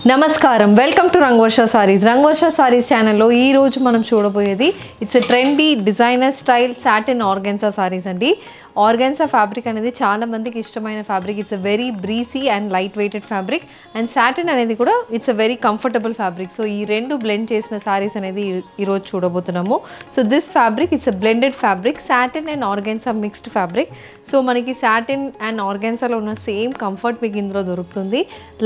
నమస్కారం welcome to Rangavarsha sarees Rangavarsha sarees ఛానల్లో ఈ రోజు మనం చూడబోయేది it's a trendy designer style satin organza sarees అండి. ఆర్గాన్జా ఫ్యాబ్రిక్ అనేది చాలా మందికి ఇష్టమైన fabric. It's a very breezy and light weighted fabric and satin అనేది కూడా it's a very comfortable fabric. So ఈ రెండు బ్లెండ్ చేసిన సారీస్ అనేది ఈరోజు చూడబోతున్నాము. So this fabric it's a blended fabric, satin and organza mixed fabric. So మనకి satin and ఆర్గాన్జాలో ఉన్న సేమ్ కంఫర్ట్ మీకు ఇందులో దొరుకుతుంది.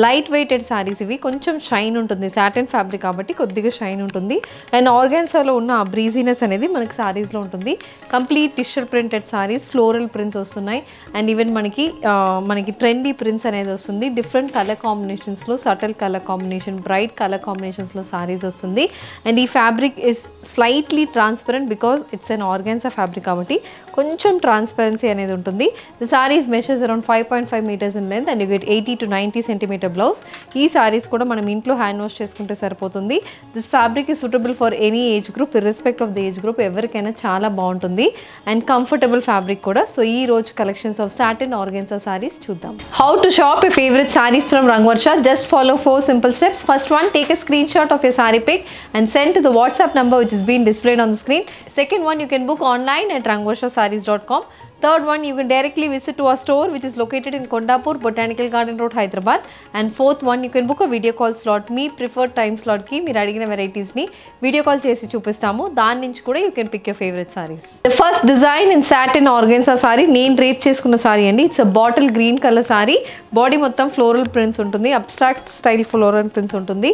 లైట్ వెయిటెడ్ సారీస్ ఇవి, కొంచెం షైన్ ఉంటుంది. సాటిన్ ఫ్యాబ్రిక్ కాబట్టి కొద్దిగా షైన్ ఉంటుంది అండ్ ఆర్గాన్జాలో ఉన్న బ్రీజీనెస్ అనేది మనకి సారీస్లో ఉంటుంది. Complete tissue printed sarees, floral prints వస్తున్నాయి అండ్ ఈవెన్ మనకి ట్రెండీ ప్రింట్స్ అనేది వస్తుంది. డిఫరెంట్ కలర్ కాంబినేషన్స్లో, subtle colour combination, bright colour కాంబినేషన్స్లో సారీస్ వస్తుంది. అండ్ ఈ fabric is slightly transparent because it's an organza fabric కాబట్టి కొంచెం ట్రాన్స్పరెన్సీ అనేది ఉంటుంది. The sarees measures around 5.5 meters in length and you get 80 to 90 centimeter blouse. ఈ సారీస్ కూడా మనం ఇంట్లో హ్యాండ్ వాష్ చేసుకుంటే సరిపోతుంది. This fabric is suitable for any age group, irrespective of the age group, ఎవరికైనా చాలా బాగుంటుంది అండ్ కంఫర్టబుల్ ఫ్యాబ్రిక్ కూడా. సో ఈ రోజు collections of satin organza sarees చూద్దాం. How to shop your favorite sarees from Rangvarsha? Just follow 4 simple steps. First one, take a screenshot of your saree pic and send to the WhatsApp number which is being displayed on the screen. Second one, you can book online at rangvarshasarees.com. Third one, you can directly visit to our store which is located in Kondapur, Botanical Garden Road, Hyderabad. And fourth one, you can book a video call slot. Me preferred time slot ki meer adigina varieties ni video call chesi chupistamu. Dani nunchi kuda you can pick your favorite sarees. The first design in satin organza saree nenu drape cheskunna saree andi. It's a bottle green color saree. Body mottham floral prints untundi, abstract style floral prints untundi.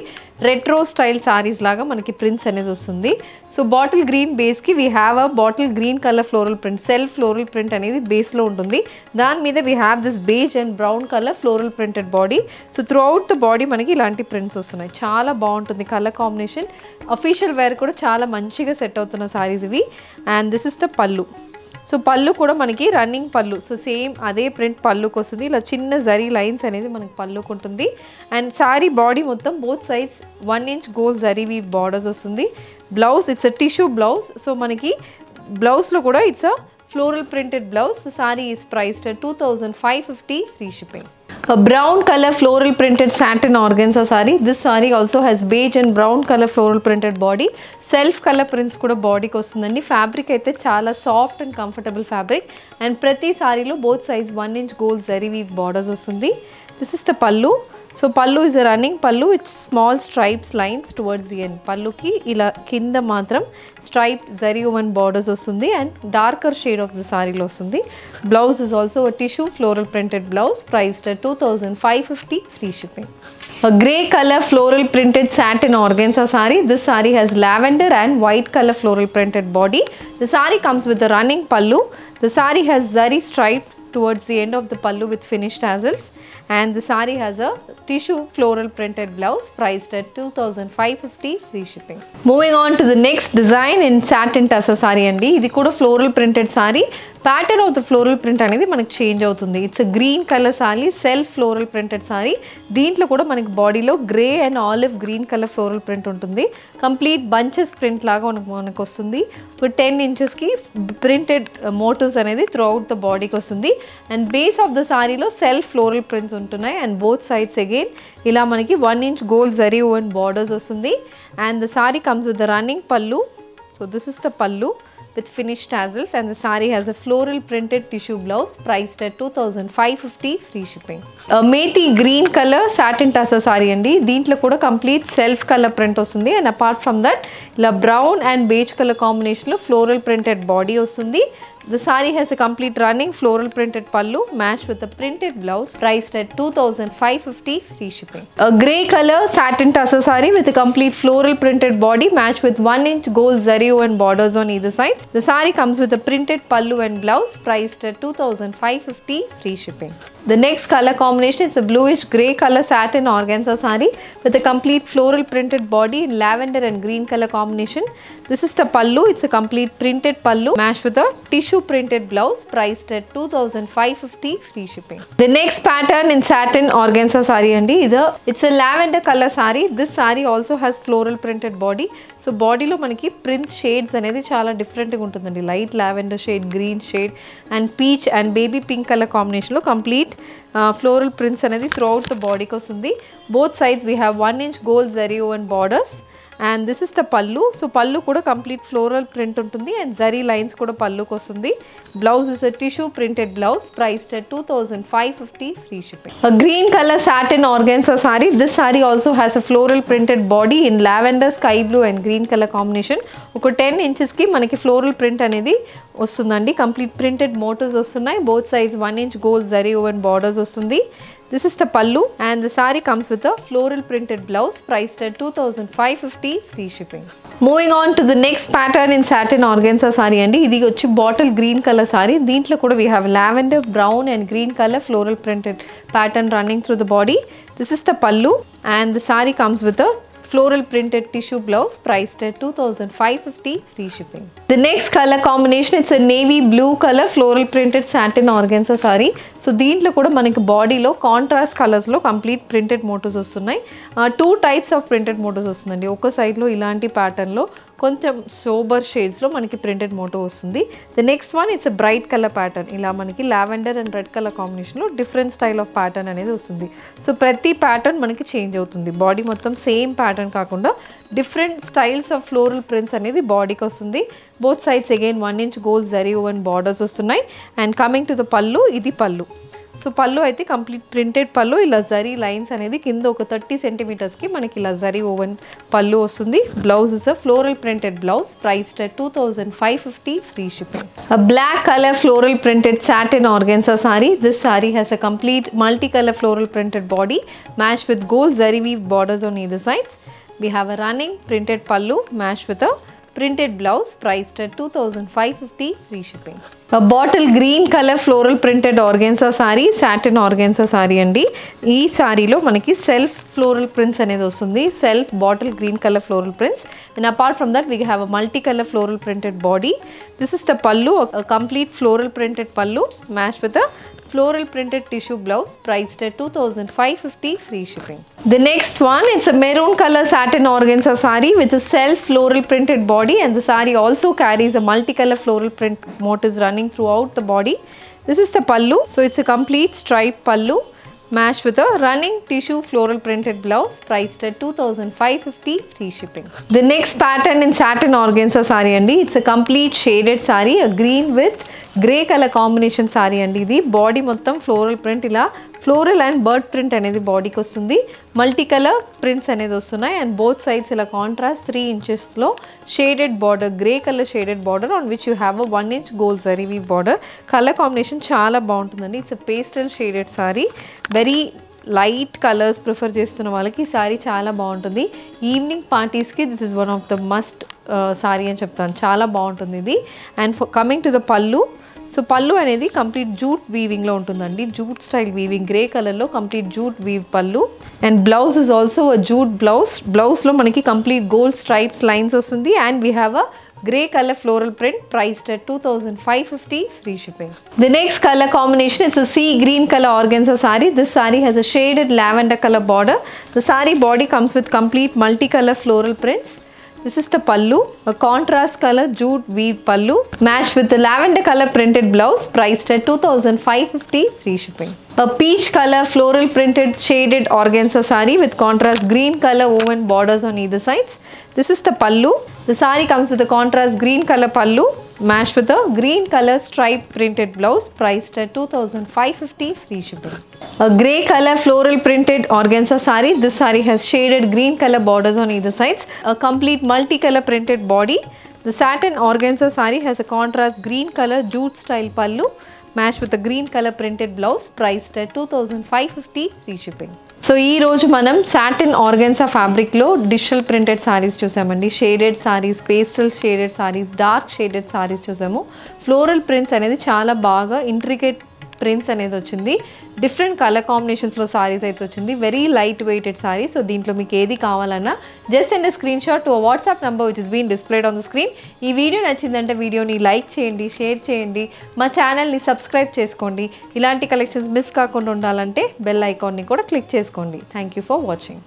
Retro style sarees laga manaki prints anedi vastundi. So bottle green base ki we have a bottle green color floral print, self floral print అనేది base లో ఉంటుంది. దాని మీద we have this beige and brown color floral printed body. So throughout the body మనకి ఇలాంటి prints వస్తున్నాయి. చాలా బాగుంటుంది కలర్ కాంబినేషన్. అఫీషియల్ వేర్ కూడా చాలా మంచిగా సెట్ అవుతున్న సారీస్ ఇవి. అండ్ దిస్ ఇస్ ద పళ్ళు. సో పళ్ళు కూడా మనకి రన్నింగ్ పళ్ళు. సో సేమ్ అదే ప్రింట్ పళ్ళుకి వస్తుంది. ఇలా చిన్న జరీ లైన్స్ అనేది మనకి పళ్ళుకు ఉంటుంది. అండ్ సారీ బాడీ మొత్తం both sides 1 inch gold zari weave borders వస్తుంది. Blouse it's a tissue blouse. So మనకి బ్లౌజ్లో కూడా it's a floral printed blouse. The saree is priced at 2,550 free shipping. A brown color floral printed satin organza saree. This saree also has beige and brown color floral printed body. Self color prints kuda body ki ostundandi. Fabric aithe chaala soft and comfortable fabric and prati saree lo both sides 1 inch gold zari weave borders ostundi. This is the pallu. So pallu is a running pallu with small stripes lines towards the end. Pallu ki ila kinda matram striped zari woven borders ostundi and darker shade of the saree lo ostundi. Blouse is also a tissue floral printed blouse priced at 2,550 free shipping. A grey color floral printed satin organza saree. This saree has lavender and white color floral printed body. The saree comes with a running pallu. The saree has zari stripe towards the end of the pallu with finished tassels. And the saree has a tissue floral printed blouse priced at 2,550 free shipping. Moving on to the next design in satin tussar saree andi. Idi kuda floral printed saree. Pattern of the floral print అనేది మనకి change అవుతుంది. It's a green colour saree, self floral printed saree. దీంట్లో కూడా మనకి బాడీలో grey and olive green colour floral print ఉంటుంది. Complete bunches print లాగా మనకు వస్తుంది. ఇప్పుడు 10 inchesకి ప్రింటెడ్ మోటివ్స్ అనేది త్రూ అవుట్ ద బాడీకి వస్తుంది. అండ్ బేస్ ఆఫ్ ద సారీలో సెల్ఫ్ ఫ్లోరల్ ప్రింట్స్ ఉంటున్నాయి అండ్ బోత్ సైడ్స్ అగైన్ ఇలా మనకి 1 inch gold zari woven borders వస్తుంది. And the saree comes with the running పల్లు. సో దిస్ ఇస్ ద పల్లు with finished tassels and the saree has a floral printed tissue blouse priced at 2,550 free shipping. A methi green color satin tussar saree andi. Deentlo kuda complete self color print ostundi and apart from that ila brown and beige color combination lo floral printed body ostundi. The saree has a complete running floral printed pallu matched with a printed blouse priced at 2,550 free shipping. A grey color satin tussar saree with a complete floral printed body matched with 1 inch gold zari woven borders on either sides. The saree comes with a printed pallu and blouse priced at 2,550 free shipping. The next color combination is a bluish grey color satin organza saree with a complete floral printed body in lavender and green color combination. This is the pallu. It's a complete printed pallu matched with a tissue tissue printed blouse priced at 2550 free shipping. The next pattern in satin organza saree andi. It's a lavender color saree. This saree also has floral printed body. So body lo manaki print shades anedi chaala different ga untundandi. Light lavender shade, green shade and peach and baby pink color combination lo complete floral prints anedi throughout the body ki ostundi. Both sides we have 1 inch gold zari woven borders. And this is the pallu. So pallu kuda complete floral print untundi and zari lines kuda pallu kostundi. Blouse is a tissue printed blouse priced at 2550 free shipping. A green color satin organza saree. This saree also has a floral printed body in lavender, sky blue and green color combination. Oka 10 inches ki manaki floral print anedi ostundandi. Complete printed motifs ostunnai. Both sides 1 inch gold zari woven borders ostundi. This is the pallu and the saree comes with a floral printed blouse priced at 2550 free shipping. Moving on to the next pattern in satin organza saree andi. Idi vachi bottle green color saree. Deentlo kuda we have lavender, brown and green color floral printed pattern running through the body. This is the pallu and the saree comes with a floral printed tissue blouse priced at 2550 free shipping. The next color combination, it's a navy blue color floral printed satin organza saree. So దీంట్లో కూడా మనకి బాడీలో contrast కలర్స్లో complete printed motifs వస్తున్నాయి. 2 types of printed motifs వస్తుందండి. ఒక సైడ్లో ఇలాంటి ప్యాటర్న్లో కొంచెం సోబర్ షేడ్స్లో మనకి ప్రింటెడ్ మోటివ్ వస్తుంది. The next one it's a bright colour pattern. ఇలా మనకి లావెండర్ అండ్ రెడ్ కలర్ కాంబినేషన్లో డిఫరెంట్ స్టైల్ ఆఫ్ ప్యాటర్న్ అనేది వస్తుంది. సో ప్రతి ప్యాటర్న్ మనకి చేంజ్ అవుతుంది. బాడీ మొత్తం సేమ్ ప్యాటర్న్ కాకుండా different styles of floral prints అనేది బాడీకి వస్తుంది. Both sides again 1 inch gold zari woven borders వస్తున్నాయి. And coming to the pallu, ఇది పల్లు. సో పల్లు అయితే కంప్లీట్ ప్రింటెడ్ పల్లు. ఇలా జరీ లైన్స్ అనేది కింద ఒక 30 సెంటీమీటర్స్కి మనకి ఇలా జరీ ఓవెన్ పల్లు వస్తుంది. Blouse is a floral printed blouse priced at 2550 free shipping. A black color floral printed satin organza saree. This saree has a complete multicolor floral printed body matched with gold zari weave borders on either sides. We have a running printed pallu matched with a printed blouse priced at 2550 free shipping. A bottle green color floral printed organza saree, satin organza saree andi. Ee saree lo manaki self floral prints anedi ostundi. Self bottle green color floral prints, and apart from that we have a multicolor floral printed body. This is the pallu, a complete floral printed pallu matched with a floral printed tissue blouse priced at 2550 free shipping. The next one, it's a maroon color satin organza saree with a self floral printed body, and the saree also carries a multicolor floral print motifs running throughout the body. This is the pallu. So it's a complete striped pallu matched with a running tissue floral printed blouse priced at 2550 free shipping. The next pattern in satin organza saree andi. It's a complete shaded saree, a green with grey color combination saree andi. Idi body mottam floral print, ila floral and bird print అనేది బాడీకి వస్తుంది. Multi colour prints అనేది వస్తున్నాయి and both sides ఇలా contrast 3 ఇంచెస్లో shaded border, grey colour shaded border on which you have a 1 inch gold zari weave border. Colour combination చాలా బాగుంటుందండి. It's pastel shaded saree. Very light colours prefer చేస్తున్న వాళ్ళకి ఈ saree చాలా బాగుంటుంది. ఈవినింగ్ పార్టీస్కి this is one of the must saree అని చెప్తాను. చాలా బాగుంటుంది ఇది. And coming to the pallu, so pallu అనేది కంప్లీట్ జూట్ వీవింగ్లో ఉంటుందండి. జూట్ స్టైల్ వీవింగ్, గ్రే కలర్లో కంప్లీట్ జూట్ వీవ్ పల్లు. And blouse is also a jute blouse. బ్లౌజ్లో మనకి కంప్లీట్ గోల్డ్ స్ట్రైప్స్ లైన్స్ వస్తుంది and we have a grey color floral print priced at 2550 free shipping. The next color combination is a sea green color organza saree. This saree has a shaded lavender color border. The saree body comes with complete multicolor floral prints. This is the pallu, a contrast color jute weave pallu matched with the lavender color printed blouse priced at 2550 free shipping. A peach color floral printed shaded organza saree with contrast green color woven borders on either sides. This is the pallu. The saree comes with a contrast green color pallu matched with a green color striped printed blouse priced at 2550 free shipping. A grey color floral printed organza saree. This saree has shaded green color borders on either sides. A complete multicolor printed body. The satin organza saree has a contrast green color jute style pallu matched with a green color printed blouse priced at 2550 free shipping. So ఈ రోజు మనం satin organza ఫ్యాబ్రిక్లో digital printed sarees చూసామండి. Shaded sarees, pastel shaded sarees, dark shaded sarees చూసాము. Floral prints అనేది చాలా బాగా intricate prints అనేది వచ్చింది. డిఫరెంట్ కలర్ కాంబినేషన్స్లో సారీస్ అయితే వచ్చింది. Very light weighted sari. So దీంట్లో మీకు ఏది కావాలన్నా just send screenshot to WhatsApp number which is been displayed on the screen. ఈ వీడియో నచ్చిందంటే వీడియోని లైక్ చేయండి, షేర్ చేయండి, మా ఛానల్ని సబ్స్క్రైబ్ చేసుకోండి. ఇలాంటి కలెక్షన్స్ మిస్ కాకుండా ఉండాలంటే బెల్ ఐకాన్ని కూడా క్లిక్ చేసుకోండి. Thank you for watching.